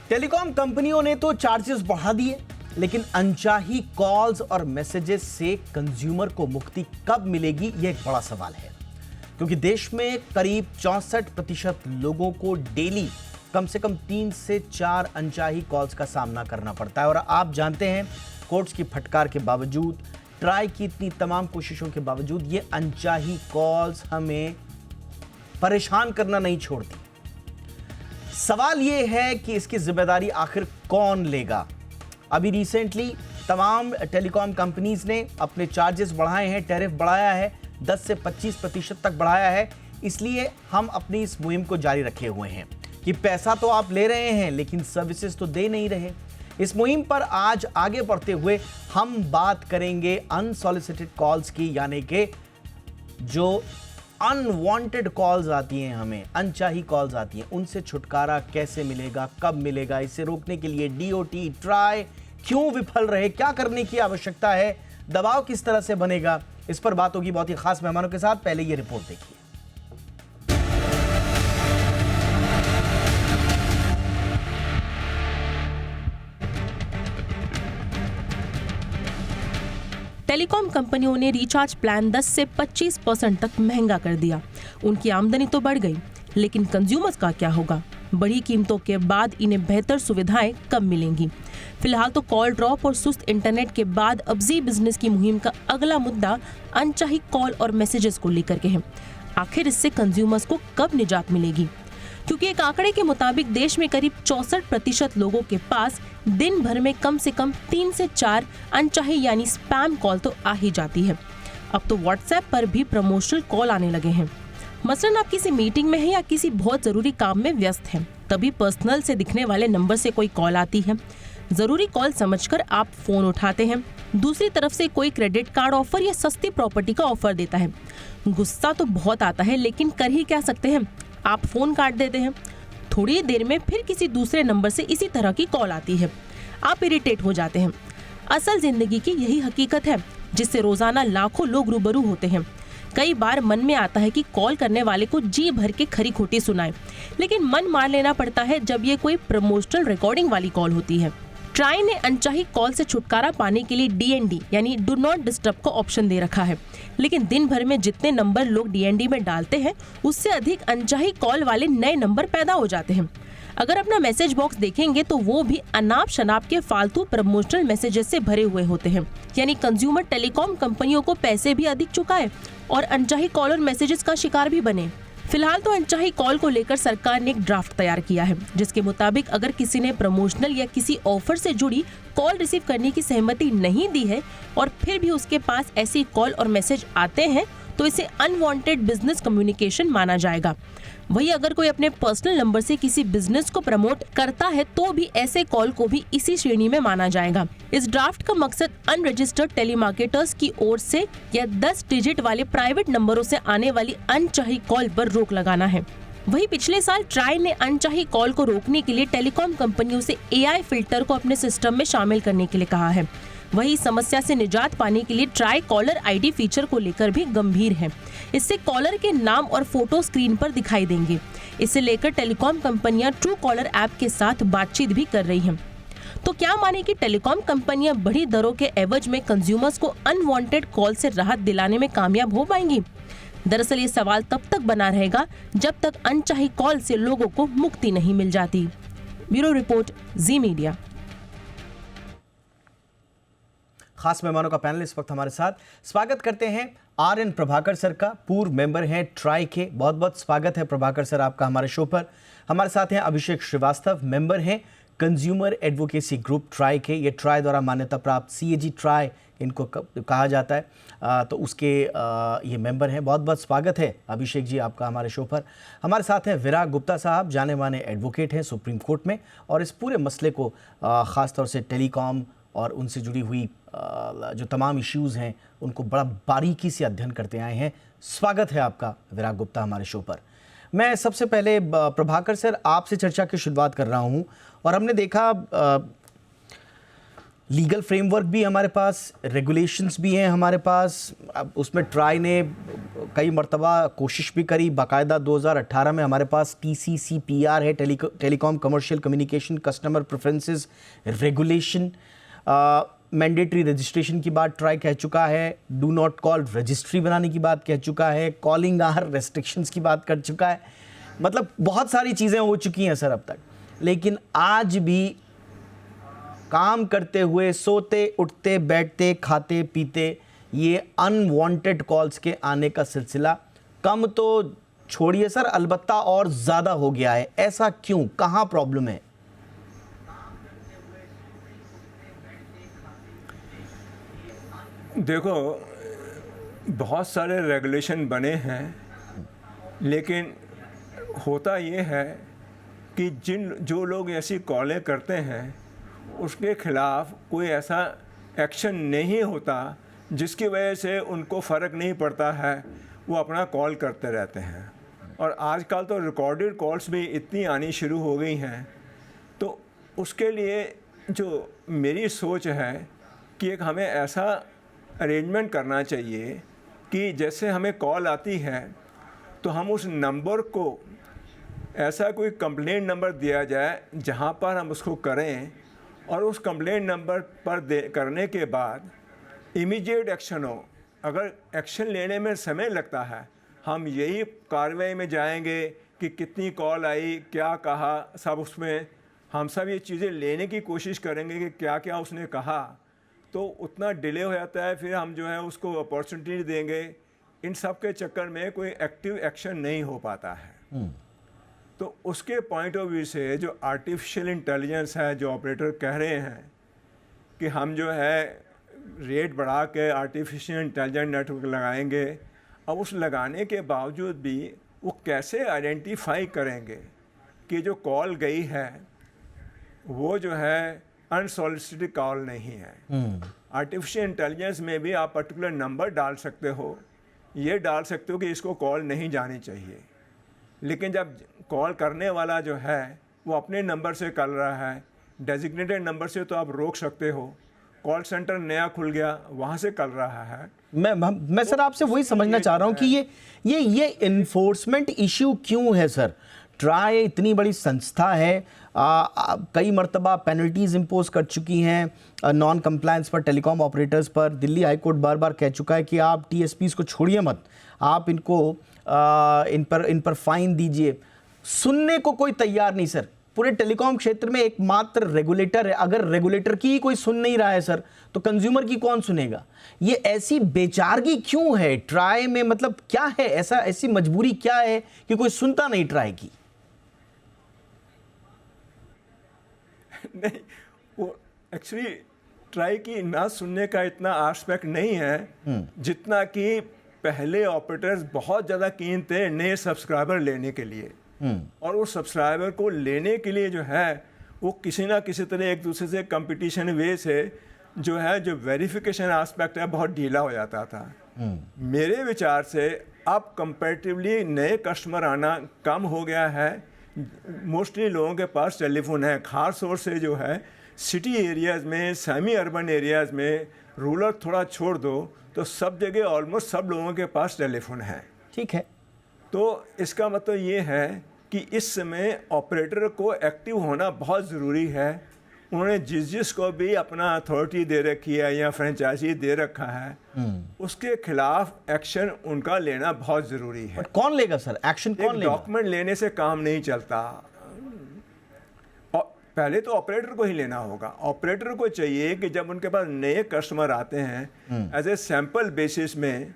Telecom कंपनियों ने तो चार्जेस बढ़ा दिए, लेकिन अनचाही कॉल्स और मैसेजेस से कंज्यूमर को मुक्ति कब मिलेगी, यह एक बड़ा सवाल है। क्योंकि देश में करीब 64% लोगों को डेली कम से कम 3 से 4 अनचाही कॉल्स का सामना करना पड़ता है। और आप जानते हैं, कोर्ट्स की फटकार के बावजूद, ट्राई की इतनी तमाम कोशिशों के बावजूद, ये अनचाही कॉल्स हमें परेशान करना नहीं छोड़ती। सवाल यह है कि इसकी जिम्मेदारी आखिर कौन लेगा। अभी रिसेंटली तमाम टेलीकॉम कंपनीज ने अपने चार्जेस बढ़ाए हैं, टैरिफ बढ़ाया है, 10 से 25% तक बढ़ाया है। इसलिए हम अपनी इस मुहिम को जारी रखे हुए हैं कि पैसा तो आप ले रहे हैं, लेकिन सर्विसेज तो दे नहीं रहे। इस मुहिम पर आज आगे बढ़ते हुए हम बात करेंगे अनसॉलिसिटेड कॉल्स की, यानी कि जो अनवांटेड कॉल्स आती हैं, हमें अनचाही कॉल्स आती हैं, उनसे छुटकारा कैसे मिलेगा, कब मिलेगा, इसे रोकने के लिए डीओटी, ट्राई क्यों विफल रहे, क्या करने की आवश्यकता है, दबाव किस तरह से बनेगा, इस पर बात होगी बहुत ही खास मेहमानों के साथ। पहले ये रिपोर्ट देखिए। टेलीकॉम कंपनियों ने रिचार्ज प्लान 10 से 25% तक महंगा कर दिया। उनकी आमदनी तो बढ़ गई, लेकिन कंज्यूमर्स का क्या होगा? बढ़ी कीमतों के बाद इन्हें बेहतर सुविधाएं कब मिलेंगी? फिलहाल तो कॉल ड्रॉप और सुस्त इंटरनेट के बाद अब जी बिजनेस की मुहिम का अगला मुद्दा अनचाही कॉल और मैसेजेस को लेकर के है। आखिर इससे कंज्यूमर्स को कब निजात मिलेगी? क्योंकि एक आंकड़े के मुताबिक देश में करीब 64% लोगों के पास दिन भर में कम से कम 3 से 4 अनचाही यानी स्पैम कॉल तो आ ही जाती है। अब तो व्हाट्सएप पर भी प्रमोशनल कॉल आने लगे हैं। मसलन आप किसी मीटिंग में हैं या किसी बहुत जरूरी काम में व्यस्त हैं, तभी पर्सनल से दिखने वाले नंबर से कोई कॉल आती है। जरूरी कॉल समझकर आप फोन उठाते हैं। दूसरी तरफ से कोई क्रेडिट कार्ड ऑफर या सस्ती प्रॉपर्टी का ऑफर देता है। गुस्सा तो बहुत आता है, लेकिन कर ही क्या सकते हैं, आप फोन काट देते हैं। थोड़ी देर में फिर किसी दूसरे नंबर से इसी तरह की कॉल आती है। आप इरिटेट हो जाते हैं। असल जिंदगी की यही हकीकत है, जिससे रोजाना लाखों लोग रूबरू होते हैं। कई बार मन में आता है कि कॉल करने वाले को जी भर के खरी खोटी सुनाए, लेकिन मन मार लेना पड़ता है जब ये कोई प्रमोशनल रिकॉर्डिंग वाली कॉल होती है। ट्राई ने अनचाही कॉल से छुटकारा पाने के लिए डीएनडी यानी डू नॉट डिस्टर्ब का ऑप्शन दे रखा है, लेकिन दिन भर में जितने नंबर लोग डीएनडी में डालते हैं, उससे अधिक अनचाही कॉल वाले नए नंबर पैदा हो जाते हैं। अगर अपना मैसेज बॉक्स देखेंगे तो वो भी अनाप शनाप के फालतू प्रमोशनल मैसेजेस से भरे हुए होते हैं। यानी कंज्यूमर टेलीकॉम कंपनियों को पैसे भी अधिक चुकाए और अनचाही कॉल और मैसेजेस का शिकार भी बने। फिलहाल तो अनचाही कॉल को लेकर सरकार ने एक ड्राफ्ट तैयार किया है, जिसके मुताबिक अगर किसी ने प्रमोशनल या किसी ऑफर से जुड़ी कॉल रिसीव करने की सहमति नहीं दी है और फिर भी उसके पास ऐसी कॉल और मैसेज आते हैं, तो इसे अनवांटेड बिजनेस कम्युनिकेशन माना जाएगा। वही अगर कोई अपने पर्सनल नंबर से किसी बिजनेस को प्रमोट करता है, तो भी ऐसे कॉल को भी इसी श्रेणी में माना जाएगा। इस ड्राफ्ट का मकसद अनरजिस्टर्ड टेलीमार्केटर्स की ओर से या 10 डिजिट वाले प्राइवेट नंबरों से आने वाली अनचाही कॉल पर रोक लगाना है। वही पिछले साल ट्राई ने अनचाही कॉल को रोकने के लिए टेलीकॉम कंपनियों से एआई फिल्टर को अपने सिस्टम में शामिल करने के लिए कहा है। वही समस्या से निजात पाने के लिए ट्राई कॉलर आईडी फीचर को लेकर भी गंभीर है। इससे कॉलर के नाम और फोटो स्क्रीन पर दिखाई देंगे। इसे लेकर टेलीकॉम कंपनियां ट्रू कॉलर ऐप के साथ बातचीत भी कर रही हैं। तो क्या माने कि टेलीकॉम कंपनियां बढ़ी दरों के एवज में कंज्यूमर्स को अनवांटेड कॉल से राहत दिलाने में कामयाब हो पाएंगी? दरअसल ये सवाल तब तक बना रहेगा जब तक अनचाही कॉल से लोगों को मुक्ति नहीं मिल जाती। ब्यूरो रिपोर्ट, जी मीडिया। खास मेहमानों का पैनल इस वक्त हमारे साथ। स्वागत करते हैं आर.एन. प्रभाकर सर का, पूर्व मेंबर हैं ट्राई के। बहुत बहुत स्वागत है प्रभाकर सर आपका हमारे शो पर। हमारे साथ हैं अभिषेक श्रीवास्तव, मेंबर हैं कंज्यूमर एडवोकेसी ग्रुप ट्राई के। ये ट्राई द्वारा मान्यता प्राप्त CAG ट्राई इनको कहा जाता है, तो उसके ये मेंबर हैं। बहुत बहुत स्वागत है अभिषेक जी आपका हमारे शो पर। हमारे साथ हैं विराग गुप्ता साहब, जाने माने एडवोकेट हैं सुप्रीम कोर्ट में, और इस पूरे मसले को ख़ास तौर से टेलीकॉम और उनसे जुड़ी हुई जो तमाम इश्यूज़ हैं उनको बड़ा बारीकी से अध्ययन करते आए हैं। स्वागत है आपका विराग गुप्ता हमारे शो पर। मैं सबसे पहले प्रभाकर सर आपसे चर्चा की शुरुआत कर रहा हूं, और हमने देखा लीगल फ्रेमवर्क भी हमारे पास, रेगुलेशंस भी हैं हमारे पास। अब उसमें ट्राई ने कई मर्तबा कोशिश भी करी, बाकायदा 2018 में हमारे पास TCCPR है, telecom commercial communication customer preferences regulation. Mandatory registration की बात ट्राई कह चुका है, डू नॉट कॉल रजिस्ट्री बनाने की बात कह चुका है, कॉलिंग आवर रेस्ट्रिक्शंस की बात कर चुका है। मतलब बहुत सारी चीज़ें हो चुकी हैं सर अब तक, लेकिन आज भी काम करते हुए, सोते उठते बैठते खाते पीते, ये अनवांटेड कॉल्स के आने का सिलसिला कम तो छोड़िए सर, अलबत्ता और ज़्यादा हो गया है। ऐसा क्यों, कहाँ प्रॉब्लम है? देखो, बहुत सारे रेगुलेशन बने हैं, लेकिन होता ये है कि जो लोग ऐसी कॉलें करते हैं उसके खिलाफ कोई ऐसा एक्शन नहीं होता, जिसकी वजह से उनको फ़र्क नहीं पड़ता है, वो अपना कॉल करते रहते हैं। और आजकल तो रिकॉर्डेड कॉल्स भी इतनी आनी शुरू हो गई हैं, तो उसके लिए जो मेरी सोच है कि एक हमें ऐसा अरेंजमेंट करना चाहिए कि जैसे हमें कॉल आती है तो हम उस नंबर को ऐसा कोई कंप्लेंट नंबर दिया जाए जहां पर हम उसको करें, और उस कंप्लेंट नंबर पर करने के बाद इमीडिएट एक्शन हो। अगर एक्शन लेने में समय लगता है, हम यही कार्रवाई में जाएंगे कि कितनी कॉल आई, क्या कहा, सब उसमें हम सब ये चीज़ें लेने की कोशिश करेंगे कि क्या क्या उसने कहा, तो उतना डिले हो जाता है। फिर हम जो है उसको अपॉर्चुनिटी देंगे, इन सब के चक्कर में कोई एक्टिव एक्शन नहीं हो पाता है। तो उसके पॉइंट ऑफ व्यू से जो आर्टिफिशियल इंटेलिजेंस है, जो ऑपरेटर कह रहे हैं कि हम जो है रेट बढ़ा के आर्टिफिशियल इंटेलिजेंस नेटवर्क लगाएंगे, अब उस लगाने के बावजूद भी वो कैसे आइडेंटिफाई करेंगे कि जो कॉल गई है वो जो है अनसॉलिसिटेड कॉल नहीं है। आर्टिफिशियल इंटेलिजेंस में भी आप पर्टिकुलर नंबर डाल सकते हो, ये डाल सकते हो कि इसको कॉल नहीं जानी चाहिए, लेकिन जब कॉल करने वाला जो है वो अपने नंबर से कर रहा है, डेजिग्नेटेड नंबर से तो आप रोक सकते हो। कॉल सेंटर नया खुल गया, वहाँ से कर रहा है। मैं सर आपसे वही समझना चाह रहा हूँ कि ये इन्फोर्समेंट इश्यू क्यों है सर? ट्राई इतनी बड़ी संस्था है, कई मर्तबा पेनल्टीज इम्पोज कर चुकी हैं नॉन कंप्लायंस पर, टेलीकॉम ऑपरेटर्स पर। दिल्ली हाई कोर्ट बार बार कह चुका है कि आप TSPs को छोड़िए मत, आप इन पर फाइन दीजिए। सुनने को कोई तैयार नहीं सर। पूरे टेलीकॉम क्षेत्र में एकमात्र रेगुलेटर है, अगर रेगुलेटर की ही कोई सुन नहीं रहा है सर, तो कंज्यूमर की कौन सुनेगा? ये ऐसी बेचारगी क्यों है ट्राई में? मतलब क्या है ऐसी मजबूरी क्या है कि कोई सुनता नहीं ट्राई की? नहीं, वो एक्चुअली ट्राई की ना सुनने का इतना एस्पेक्ट नहीं है, जितना कि पहले ऑपरेटर्स बहुत ज़्यादा कीन थे नए सब्सक्राइबर लेने के लिए, और उस सब्सक्राइबर को लेने के लिए जो है वो किसी ना किसी तरह एक दूसरे से कंपटीशन वे से जो है जो वेरिफिकेशन एस्पेक्ट है बहुत ढीला हो जाता था। मेरे विचार से अब कंपैरेटिवली नए कस्टमर आना कम हो गया है। मोस्टली लोगों के पास टेलीफोन है, खास तौर से जो है सिटी एरियाज़ में, सेमी अर्बन एरियाज़ में, रूरल थोड़ा छोड़ दो तो सब जगह ऑलमोस्ट सब लोगों के पास टेलीफोन है। ठीक है, तो इसका मतलब ये है कि इस समय ऑपरेटर को एक्टिव होना बहुत ज़रूरी है। उन्होंने जिस को भी अपना अथॉरिटी दे रखी है या फ्रेंचाइजी दे रखा है, उसके खिलाफ एक्शन उनका लेना बहुत ज़रूरी है। कौन लेगा सर एक्शन? कौन लेगा? डॉक्यूमेंट लेने से काम नहीं चलता, पहले तो ऑपरेटर को ही लेना होगा। ऑपरेटर को चाहिए कि जब उनके पास नए कस्टमर आते हैं, एज ए सैंपल बेसिस में,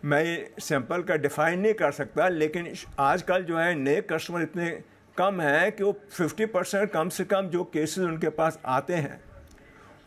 मैं सैंपल का डिफाइन नहीं कर सकता, लेकिन आजकल जो है नए कस्टमर इतने कम हैं कि वो 50% कम से कम जो केसेस उनके पास आते हैं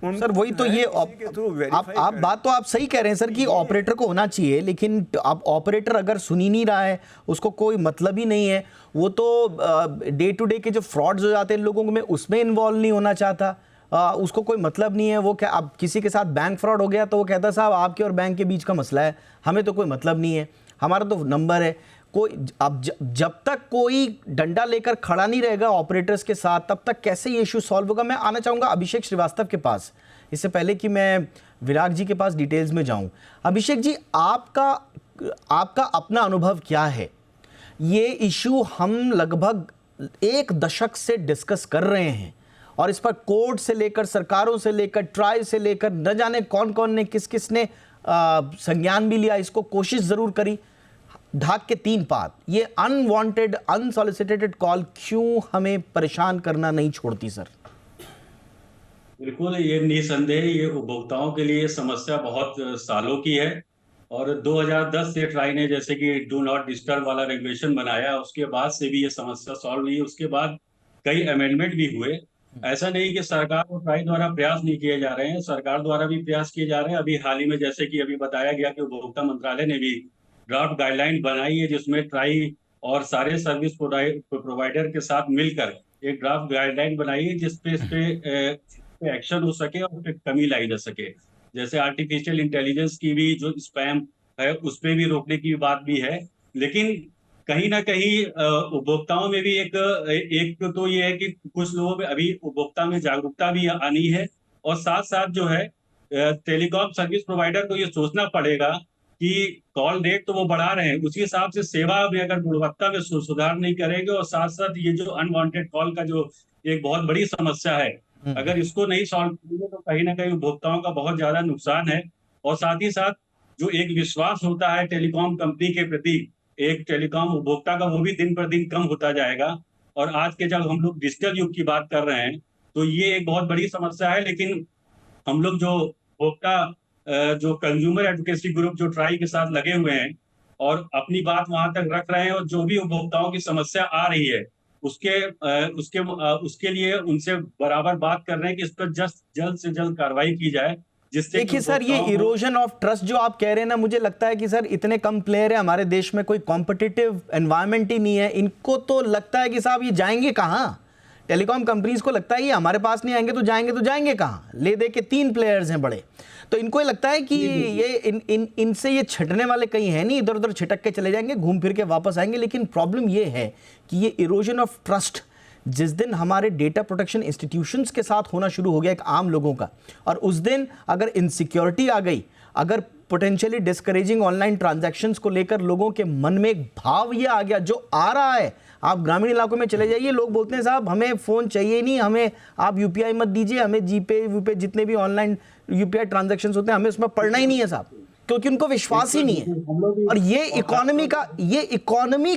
सर, वही तो ये आप बात तो आप सही कह रहे हैं सर कि ऑपरेटर को होना चाहिए, लेकिन आप ऑपरेटर अगर सुन ही नहीं रहा है, उसको कोई मतलब ही नहीं है, वो तो डे टू डे के जो फ्रॉड्स हो जाते हैं लोगों में उसमें इन्वॉल्व नहीं होना चाहता, उसको कोई मतलब नहीं है। वो क्या, अब किसी के साथ बैंक फ्रॉड हो गया तो वो कहता साहब आपके और बैंक के बीच का मसला है, हमें तो कोई मतलब नहीं है, हमारा तो नंबर है कोई। अब जब तक कोई डंडा लेकर खड़ा नहीं रहेगा ऑपरेटर्स के साथ, तब तक कैसे ये इशू सॉल्व होगा? मैं आना चाहूंगा अभिषेक श्रीवास्तव के पास इससे पहले कि मैं विराग जी के पास डिटेल्स में जाऊं, अभिषेक जी आपका अपना अनुभव क्या है? ये इशू हम लगभग 1 दशक से डिस्कस कर रहे हैं और इस पर कोर्ट से लेकर, सरकारों से लेकर, ट्राई से लेकर, न जाने कौन कौन ने किस ने संज्ञान भी लिया, इसको कोशिश जरूर करी। ढाक के 3 बात, ये अनवांटेड अनसॉलिसिटेटेड कॉल क्यों हमें परेशान करना नहीं छोड़ती सर? बिल्कुल, ये निसंदेह ये उपभोक्ताओं के लिए समस्या बहुत सालों की है और 2010 से ट्राई ने जैसे कि डू नॉट डिस्टर्ब वाला रेगुलेशन बनाया, उसके बाद से भी ये समस्या सॉल्व नहीं है। उसके बाद कई अमेंडमेंट भी हुए। ऐसा नहीं कि सरकार और ट्राई द्वारा प्रयास नहीं किए जा रहे हैं, सरकार द्वारा भी प्रयास किए जा रहे हैं। अभी हाल ही में जैसे कि अभी बताया गया कि उपभोक्ता मंत्रालय ने भी ड्राफ्ट गाइडलाइन बनाई है, जिसमें ट्राई और सारे सर्विस प्रोवाइडर के साथ मिलकर एक ड्राफ्ट गाइडलाइन बनाई है, जिस पे एक्शन हो सके और फिर कमी लाई जा सके। जैसे आर्टिफिशियल इंटेलिजेंस की भी जो स्पैम है उस पे भी रोकने की बात भी है। लेकिन कहीं ना कहीं उपभोक्ताओं में भी एक तो ये है कि कुछ लोगों में अभी उपभोक्ता में जागरूकता भी आनी है और साथ साथ जो है टेलीकॉम सर्विस प्रोवाइडर को ये सोचना पड़ेगा कि कॉल रेट तो वो बढ़ा रहे हैं, उसी हिसाब से सेवा में अगर गुणवत्ता में सुधार नहीं करेंगे और साथ साथ ये जो अनवांटेड कॉल का जो एक बहुत बड़ी समस्या है, अगर इसको नहीं सॉल्व करेंगे तो कहीं ना कहीं उपभोक्ताओं का बहुत ज्यादा नुकसान है। और साथ ही साथ जो एक विश्वास होता है टेलीकॉम कंपनी के प्रति एक टेलीकॉम उपभोक्ता का, वो भी दिन पर दिन कम होता जाएगा। और आज के जब हम लोग डिजिटल युग की बात कर रहे हैं तो ये एक बहुत बड़ी समस्या है। लेकिन हम लोग जो उपभोक्ता जो कंज्यूमर एडवोकेसी ग्रुप जो ट्राई के साथ लगे हुए हैं और अपनी बात वहां तक रख रहे हैं और जो भी उपभोक्ताओं की समस्या आ रही है उसके लिए उनसे बराबर बात कर रहे हैं कि इस पर जल्द से जल्द कार्रवाई की जाए, जिससे देखिए सर, ये इरोजन ऑफ ट्रस्ट जो आप कह रहे हैं ना, मुझे लगता है कि सर इतने कम प्लेयर है हमारे देश में, कोई कॉम्पिटिटिव एनवायरनमेंट ही नहीं है। इनको तो लगता है कि साहब ये जाएंगे कहाँ? टेलीकॉम कंपनीज को लगता है ये हमारे पास नहीं आएंगे तो जाएंगे कहाँ? ले दे के 3 प्लेयर्स हैं बड़े, तो इनको ये लगता है कि ये इनसे ये छटने वाले कहीं है नहीं, इधर उधर छिटक के चले जाएंगे, घूम फिर के वापस आएंगे। लेकिन प्रॉब्लम ये है कि ये इरोजन ऑफ ट्रस्ट जिस दिन हमारे डेटा प्रोटेक्शन इंस्टीट्यूशंस के साथ होना शुरू हो गया एक आम लोगों का, और उस दिन अगर इनसिक्योरिटी आ गई, अगर पोटेंशियली डिस्करेजिंग ऑनलाइन ट्रांजैक्शंस को लेकर लोगों के मन में एक भाव ये आ गया जो आ रहा है। आप ग्रामीण इलाकों में चले जाइए, लोग बोलते हैं साहब हमें फ़ोन चाहिए नहीं, हमें आप यूपीआई मत दीजिए, हमें जीपे वीपे जितने भी ऑनलान यूपीआई ट्रांजैक्शंस होते हैं हमें उसमें पढ़ना ही नहीं है साहब, क्योंकि उनको विश्वास ही नहीं है। और ये इकोनॉमी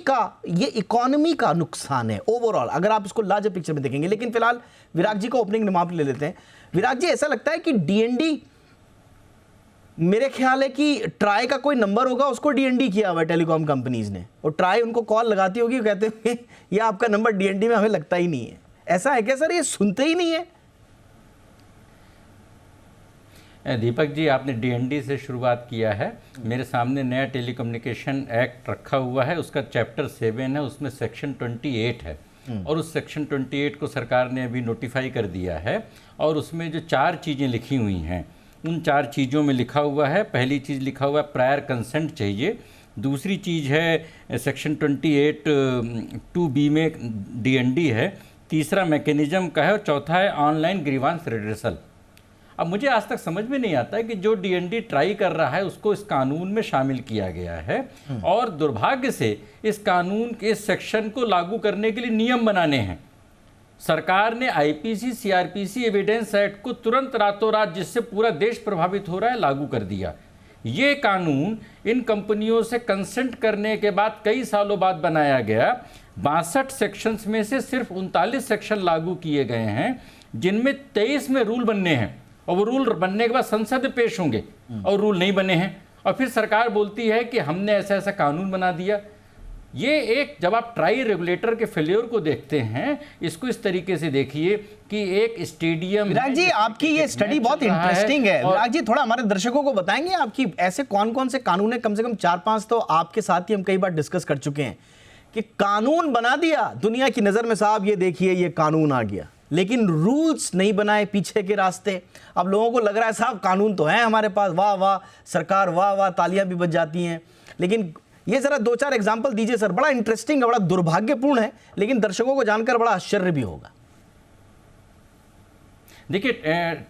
का नुकसान है ओवरऑल, अगर आप इसको लार्जर पिक्चर में देखेंगे। लेकिन फिलहाल विराग जी को ओपनिंग रिमार्क ले लेते हैं। विराग जी, ऐसा लगता है कि डीएनडी, मेरे ख्याल है कि ट्राई का कोई नंबर होगा उसको डीएनडी किया हुआ है टेलीकॉम कंपनीज ने, और ट्राई उनको कॉल लगाती होगी, कहते हैं ये आपका नंबर डीएनडी में हमें लगता ही नहीं है। ऐसा है क्या सर? ये सुनते ही नहीं है? दीपक जी, आपने डीएनडी से शुरुआत किया है। मेरे सामने नया टेलीकम्युनिकेशन एक्ट रखा हुआ है, उसका चैप्टर 7 है, उसमें सेक्शन 28 है और उस सेक्शन 28 को सरकार ने अभी नोटिफाई कर दिया है। और उसमें जो 4 चीज़ें लिखी हुई हैं, उन 4 चीज़ों में लिखा हुआ है, पहली चीज़ लिखा हुआ है प्रायर कंसेंट चाहिए, दूसरी चीज़ है सेक्शन 28(2)(b) में डीएनडी है, तीसरा मैकेनिज्म का है और चौथा है ऑनलाइन ग्रीवांस रिड्रेसल। अब मुझे आज तक समझ में नहीं आता है कि जो डीएनडी ट्राई कर रहा है उसको इस कानून में शामिल किया गया है और दुर्भाग्य से इस कानून के सेक्शन को लागू करने के लिए नियम बनाने हैं। सरकार ने आईपीसी सीआरपीसी एविडेंस एक्ट को तुरंत रातों रात, जिससे पूरा देश प्रभावित हो रहा है, लागू कर दिया। ये कानून इन कंपनियों से कंसेंट करने के बाद कई सालों बाद बनाया गया। 62 सेक्शंस में से सिर्फ 39 सेक्शन लागू किए गए हैं, जिनमें 23 में रूल बनने हैं और वो रूल बनने के बाद संसद में पेश होंगे और रूल नहीं बने हैं। और फिर सरकार बोलती है कि हमने ऐसा ऐसा कानून बना दिया। ये एक, जब आप ट्राई रेगुलेटर के फेलियर को देखते हैं, इसको इस तरीके से देखिए कि एक स्टेडियम। विराग जी, आपकी ये स्टडी बहुत इंटरेस्टिंग है। विराग जी, थोड़ा हमारे दर्शकों को बताएंगे आपकी ऐसे कौन कौन से कानून है? कम से कम 4-5 तो आपके साथ ही हम कई बार डिस्कस कर चुके हैं कि कानून बना दिया दुनिया की नजर में, साहब ये देखिए ये कानून आ गया, लेकिन रूल्स नहीं बनाए पीछे के रास्ते। अब लोगों को लग रहा है साहब कानून तो है हमारे पास, वाह वाह सरकार, वाह वाह तालियां भी बज जाती हैं। लेकिन ये जरा 2-4 एग्जांपल दीजिए सर, बड़ा इंटरेस्टिंग है, बड़ा दुर्भाग्यपूर्ण है, लेकिन दर्शकों को जानकर बड़ा आश्चर्य भी होगा। देखिए,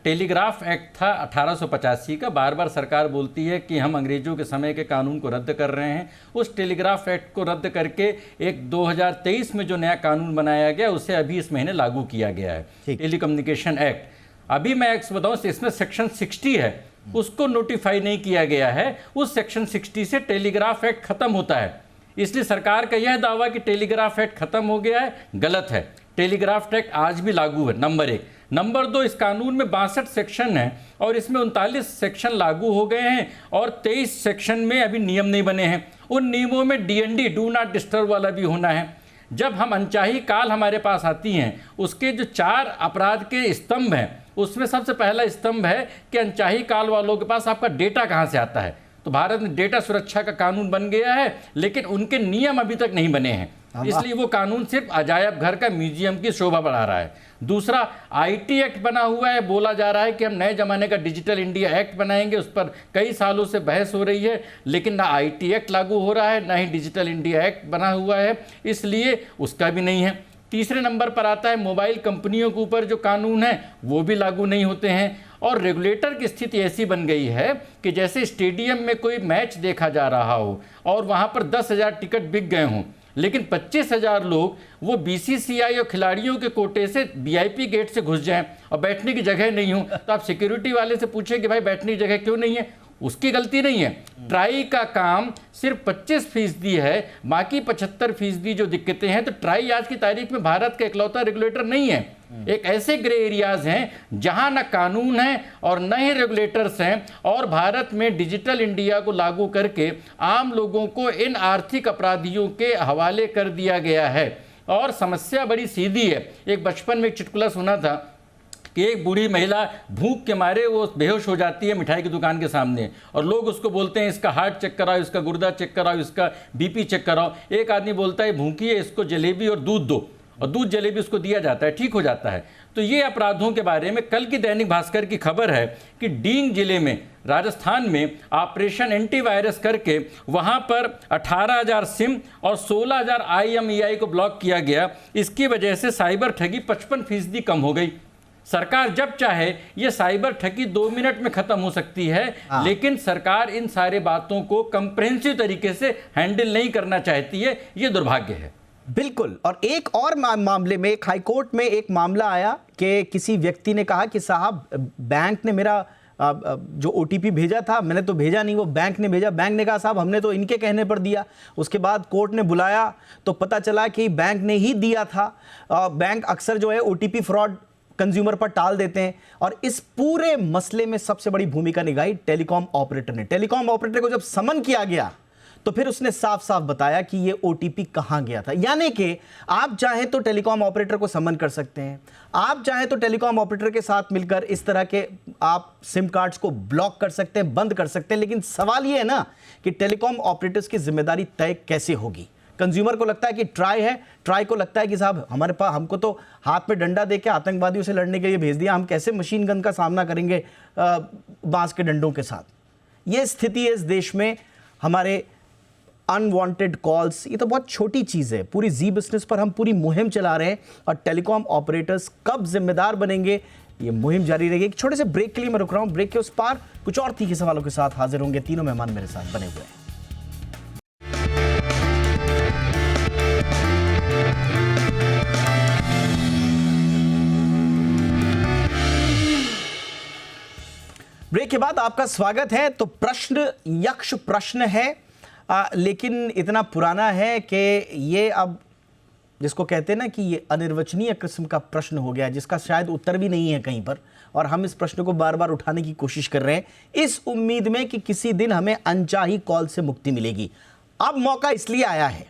टेलीग्राफ एक्ट था 1885 का। बार बार सरकार बोलती है कि हम अंग्रेजों के समय के कानून को रद्द कर रहे हैं। उस टेलीग्राफ एक्ट को रद्द करके एक 2023 में जो नया कानून बनाया गया उसे अभी इस महीने लागू किया गया है, टेलीकम्युनिकेशन एक्ट। अभी मैं एक बताऊँ, इसमें सेक्शन 60 है, उसको नोटिफाई नहीं किया गया है। उस सेक्शन 60 से टेलीग्राफ एक्ट खत्म होता है। इसलिए सरकार का यह दावा कि टेलीग्राफ एक्ट खत्म हो गया है, गलत है। टेलीग्राफ एक्ट आज भी लागू है, नंबर 1। नंबर 2, इस कानून में 62 सेक्शन हैं और इसमें 39 सेक्शन लागू हो गए हैं और 23 सेक्शन में अभी नियम नहीं बने हैं। उन नियमों में DND, डू नॉट डिस्टर्ब वाला भी होना है। जब हम अनचाही काल हमारे पास आती हैं, उसके जो 4 अपराध के स्तंभ हैं, उसमें सबसे पहला स्तंभ है कि अनचाही काल वालों के पास आपका डेटा कहाँ से आता है। तो भारत में डेटा सुरक्षा का कानून बन गया है, लेकिन उनके नियम अभी तक नहीं बने हैं, इसलिए वो कानून सिर्फ अजायब घर का, म्यूजियम की शोभा बढ़ा रहा है। दूसरा, IT एक्ट बना हुआ है, बोला जा रहा है कि हम नए जमाने का डिजिटल इंडिया एक्ट बनाएंगे। उस पर कई सालों से बहस हो रही है, लेकिन ना IT एक्ट लागू हो रहा है, ना ही डिजिटल इंडिया एक्ट बना हुआ है, इसलिए उसका भी नहीं है। तीसरे नंबर पर आता है मोबाइल कंपनियों के ऊपर जो कानून है वो भी लागू नहीं होते हैं। और रेगुलेटर की स्थिति ऐसी बन गई है कि जैसे स्टेडियम में कोई मैच देखा जा रहा हो और वहाँ पर 10,000 टिकट बिक गए हों, लेकिन 25,000 लोग वो BCCI और खिलाड़ियों के कोटे से VIP गेट से घुस जाएं और बैठने की जगह नहीं हो, तो आप सिक्योरिटी वाले से पूछें कि भाई बैठने की जगह क्यों नहीं है। उसकी गलती नहीं है। ट्राई का काम सिर्फ 25% है, बाकी 75% जो दिक्कतें हैं। तो ट्राई आज की तारीख में भारत का इकलौता रेगुलेटर नहीं है। एक ऐसे ग्रे एरियाज हैं जहां न कानून है और न ही रेगुलेटर्स हैं, और भारत में डिजिटल इंडिया को लागू करके आम लोगों को इन आर्थिक अपराधियों के हवाले कर दिया गया है। और समस्या बड़ी सीधी है। एक बचपन में एक चुटकुला सुना था कि एक बूढ़ी महिला भूख के मारे वो बेहोश हो जाती है मिठाई की दुकान के सामने, और लोग उसको बोलते हैं इसका हार्ट चेक कराओ, इसका गुर्दा चेक कराओ, इसका BP चेक कराओ। एक आदमी बोलता है भूखी है, इसको जलेबी और दूध दो, और दूध जलेबी उसको दिया जाता है, ठीक हो जाता है। तो ये अपराधों के बारे में कल की दैनिक भास्कर की खबर है कि डींग जिले में, राजस्थान में ऑपरेशन एंटीवायरस करके वहाँ पर 18,000 सिम और 16,000 IMEI को ब्लॉक किया गया। इसकी वजह से साइबर ठगी 55% कम हो गई। सरकार जब चाहे ये साइबर ठगी 2 मिनट में खत्म हो सकती है, लेकिन सरकार इन सारे बातों को कंप्रेहेंसिव तरीके से हैंडल नहीं करना चाहती है। ये दुर्भाग्य है। बिल्कुल। और एक और मामले में, एक हाईकोर्ट में एक मामला आया कि किसी व्यक्ति ने कहा कि साहब बैंक ने मेरा जो OTP भेजा था, मैंने तो भेजा नहीं, वो बैंक ने भेजा। बैंक ने कहा साहब हमने तो इनके कहने पर दिया। उसके बाद कोर्ट ने बुलाया तो पता चला कि बैंक ने ही दिया था। बैंक अक्सर जो है OTP फ्रॉड कंज्यूमर पर टाल देते हैं। और इस पूरे मसले में सबसे बड़ी भूमिका निभाई टेलीकॉम ऑपरेटर ने। टेलीकॉम ऑपरेटर को जब समन किया गया तो फिर उसने साफ साफ बताया कि ये OTP कहां गया था। यानी कि आप चाहें तो टेलीकॉम ऑपरेटर को समन कर सकते हैं, आप चाहें तो टेलीकॉम ऑपरेटर के साथ मिलकर इस तरह के आप सिम कार्ड्स को ब्लॉक कर सकते हैं, बंद कर सकते हैं। लेकिन सवाल ये है ना कि टेलीकॉम ऑपरेटर्स की जिम्मेदारी तय कैसे होगी। कंज्यूमर को लगता है कि ट्राई है, ट्राई को लगता है कि साहब हमारे पास, हमको तो हाथ में डंडा देके आतंकवादियों से लड़ने के लिए भेज दिया, हम कैसे मशीन गन का सामना करेंगे बांस के डंडों के साथ। ये स्थिति है इस देश में। हमारे अनवांटेड कॉल्स, ये तो बहुत छोटी चीज़ है। पूरी जी बिजनेस पर हम पूरी मुहिम चला रहे हैं, और टेलीकॉम ऑपरेटर्स कब जिम्मेदार बनेंगे, ये मुहिम जारी रहेगी। एक छोटे से ब्रेक के लिए मैं रुक रहा हूँ। ब्रेक के उस पार कुछ और तीखे सवालों के साथ हाजिर होंगे। तीनों मेहमान मेरे साथ बने हुए हैं। ब्रेक के बाद आपका स्वागत है। तो प्रश्न यक्ष प्रश्न है, लेकिन इतना पुराना है कि ये अब जिसको कहते हैं ना कि ये अनिर्वचनीय किस्म का प्रश्न हो गया, जिसका शायद उत्तर भी नहीं है कहीं पर, और हम इस प्रश्न को बार बार उठाने की कोशिश कर रहे हैं इस उम्मीद में कि किसी दिन हमें अनचाही कॉल से मुक्ति मिलेगी। अब मौका इसलिए आया है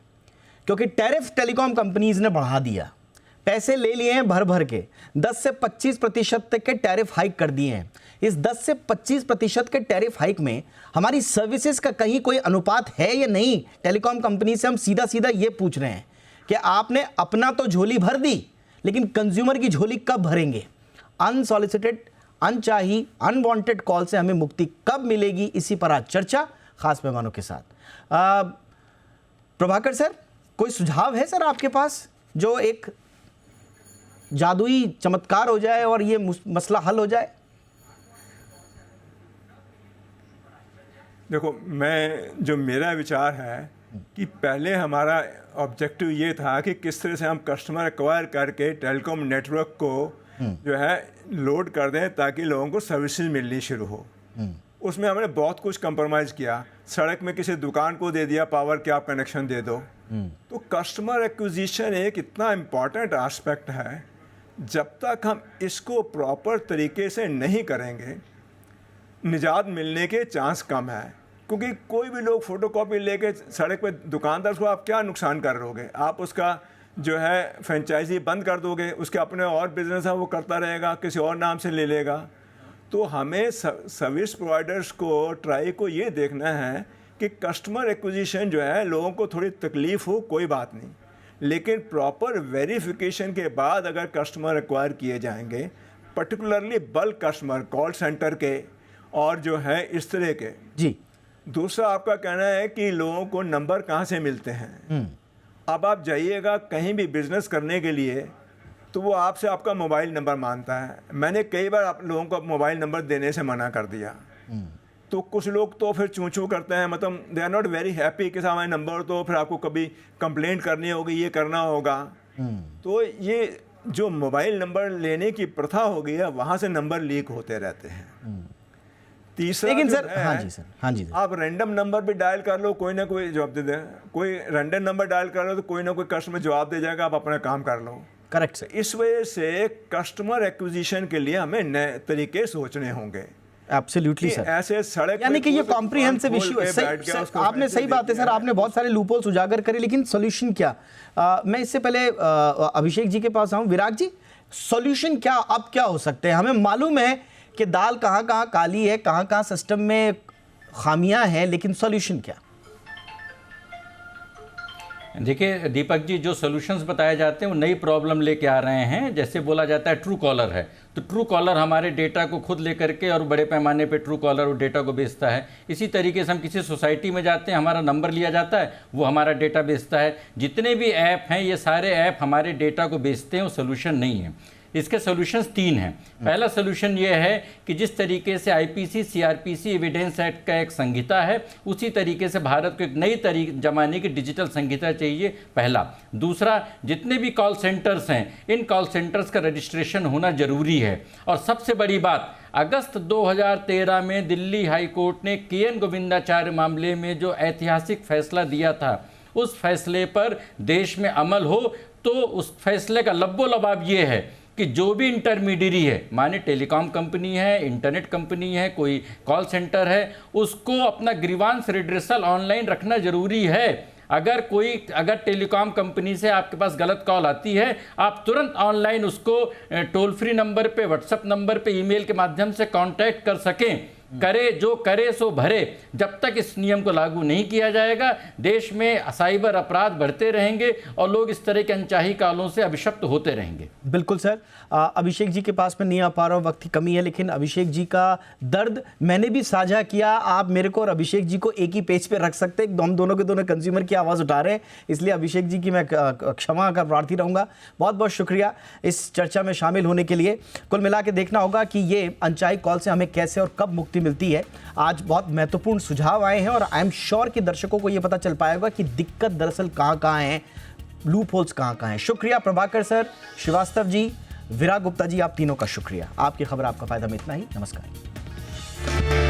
क्योंकि टैरिफ टेलीकॉम कंपनीज ने बढ़ा दिया, पैसे ले लिए हैं भर भर के, 10 से 25% तक के टैरिफ हाइक कर दिए हैं। इस 10 से 25% के टैरिफ हाइक में हमारी सर्विसेज का कहीं कोई अनुपात है या नहीं। टेलीकॉम कंपनी से हम सीधा सीधा ये पूछ रहे हैं कि आपने अपना तो झोली भर दी, लेकिन कंज्यूमर की झोली कब भरेंगे। अनसॉलिसिटेड, अनचाही, अनवांटेड कॉल से हमें मुक्ति कब मिलेगी, इसी पर आज चर्चा खास मेहमानों के साथ। प्रभाकर सर, कोई सुझाव है सर आपके पास जो एक जादुई चमत्कार हो जाए और ये मसला हल हो जाए? देखो, मेरा विचार है कि पहले हमारा ऑब्जेक्टिव ये था कि किस तरह से हम कस्टमर एक्वायर करके टेलीकॉम नेटवर्क को जो है लोड कर दें ताकि लोगों को सर्विसेज मिलनी शुरू हो। उसमें हमने बहुत कुछ कंप्रोमाइज़ किया। सड़क में किसी दुकान को दे दिया पावर के आप कनेक्शन दे दो। तो कस्टमर एक्विजिशन एक इतना इम्पॉर्टेंट एस्पेक्ट है, जब तक हम इसको प्रॉपर तरीके से नहीं करेंगे निजात मिलने के चांस कम है। क्योंकि कोई भी लोग फ़ोटोकॉपी लेके सड़क पे दुकानदार को आप क्या नुकसान कर रहोगे? आप उसका जो है फ्रेंचाइजी बंद कर दोगे, उसके अपने और बिजनेस है वो करता रहेगा, किसी और नाम से ले लेगा। तो हमें सर्विस प्रोवाइडर्स को ट्राई को ये देखना है कि कस्टमर एक्विजिशन जो है लोगों को थोड़ी तकलीफ़ हो कोई बात नहीं, लेकिन प्रॉपर वेरिफिकेशन के बाद अगर कस्टमर एक्वायर किए जाएंगे, particularly bulk customer call centre के और जो है इस तरह के। जी। दूसरा आपका कहना है कि लोगों को नंबर कहाँ से मिलते हैं। अब आप जाइएगा कहीं भी बिजनेस करने के लिए तो वो आपसे आपका मोबाइल नंबर मांगता है। मैंने कई बार आप लोगों को मोबाइल नंबर देने से मना कर दिया। तो कुछ लोग तो फिर चूँ चूँ करते हैं, मतलब they are not very happy कि हमारे नंबर तो फिर आपको कभी कंप्लेंट करनी होगी, ये करना होगा। तो ये जो मोबाइल नंबर लेने की प्रथा हो गई है, वहाँ से नंबर लीक होते रहते हैं। तीसरा लेकिन सर, हाँ जी सर, हाँ जी सर, आप रैंडम नंबर भी डायल कर लो, कोई ना कोई जवाब दे दे। कोई रैंडम नंबर डायल कर लो तो कोई ना कोई कस्टमर जवाब दे जाएगा, आप अपना काम कर लो। Correct sir. इस वजह से कस्टमर एक्विजिशन के लिए हमें नए तरीके सोचने होंगे। Absolutely sir. ऐसे सड़क यानी कि ये कॉम्प्रिहेंसिव इशू है। आपने सही बात है सर, आपने बहुत सारे लूपहोल्स उजागर करे, लेकिन सॉल्यूशन क्या? मैं इससे पहले अभिषेक जी के पास आऊं। विराग जी, सॉल्यूशन क्या अब क्या हो सकते हैं? हमें मालूम है कि दाल कहाँ कहाँ काली है, कहाँ कहाँ सिस्टम में खामियां हैं, लेकिन सॉल्यूशन क्या? देखिए दीपक जी, जो सॉल्यूशंस बताए जाते हैं वो नई प्रॉब्लम लेके आ रहे हैं। जैसे बोला जाता है ट्रू कॉलर है, तो ट्रू कॉलर हमारे डेटा को खुद लेकर के और बड़े पैमाने पे ट्रू कॉलर वो डेटा को बेचता है। इसी तरीके से हम किसी सोसाइटी में जाते हैं, हमारा नंबर लिया जाता है, वो हमारा डेटा बेचता है। जितने भी ऐप हैं ये सारे ऐप हमारे डेटा को बेचते हैं, वो सोल्यूशन नहीं है। इसके सॉल्यूशंस 3 हैं। पहला सॉल्यूशन ये है कि जिस तरीके से आईपीसी सीआरपीसी एविडेंस एक्ट का एक संहिता है, उसी तरीके से भारत को एक नई जमाने की डिजिटल संहिता चाहिए, पहला। दूसरा, जितने भी कॉल सेंटर्स हैं, इन कॉल सेंटर्स का रजिस्ट्रेशन होना जरूरी है। और सबसे बड़ी बात, अगस्त 2013 में दिल्ली हाई कोर्ट ने KN गोविंदाचार्य मामले में जो ऐतिहासिक फैसला दिया था, उस फैसले पर देश में अमल हो। तो उस फैसले का लब्बो लबाब ये है कि जो भी इंटरमीडियरी है, माने टेलीकॉम कंपनी है, इंटरनेट कंपनी है, कोई कॉल सेंटर है, उसको अपना ग्रीवांस रिड्रेसल ऑनलाइन रखना जरूरी है। अगर टेलीकॉम कंपनी से आपके पास गलत कॉल आती है, आप तुरंत ऑनलाइन उसको टोल फ्री नंबर पे, व्हाट्सएप नंबर पे, ईमेल के माध्यम से कांटेक्ट कर सकें। करे जो करे सो भरे। जब तक इस नियम को लागू नहीं किया जाएगा, देश में साइबर अपराध बढ़ते रहेंगे और लोग इस तरह के अनचाही कालों से अभिशप्त होते रहेंगे। बिल्कुल सर। अभिषेक जी के पास मैं नहीं आ पा रहा हूँ, वक्त की कमी है, लेकिन अभिषेक जी का दर्द मैंने भी साझा किया। आप मेरे को और अभिषेक जी को एक ही पेज पे रख सकते हैं। हम दोनों के दोनों कंज्यूमर की आवाज़ उठा रहे हैं, इसलिए अभिषेक जी की मैं क्षमा कर प्रार्थी रहूँगा। बहुत बहुत शुक्रिया इस चर्चा में शामिल होने के लिए। कुल मिला के देखना होगा कि ये अनचाही कॉल से हमें कैसे और कब मुक्ति मिलती है। आज बहुत महत्वपूर्ण सुझाव आए हैं और आई एम श्योर कि दर्शकों को यह पता चल पाएगा कि दिक्कत दरअसल कहां है, लूप होल्स कहां है। शुक्रिया प्रभाकर सर, श्रीवास्तव जी, विराग गुप्ता जी, आप तीनों का शुक्रिया। आपकी खबर आपका फायदा में इतना ही। नमस्कार।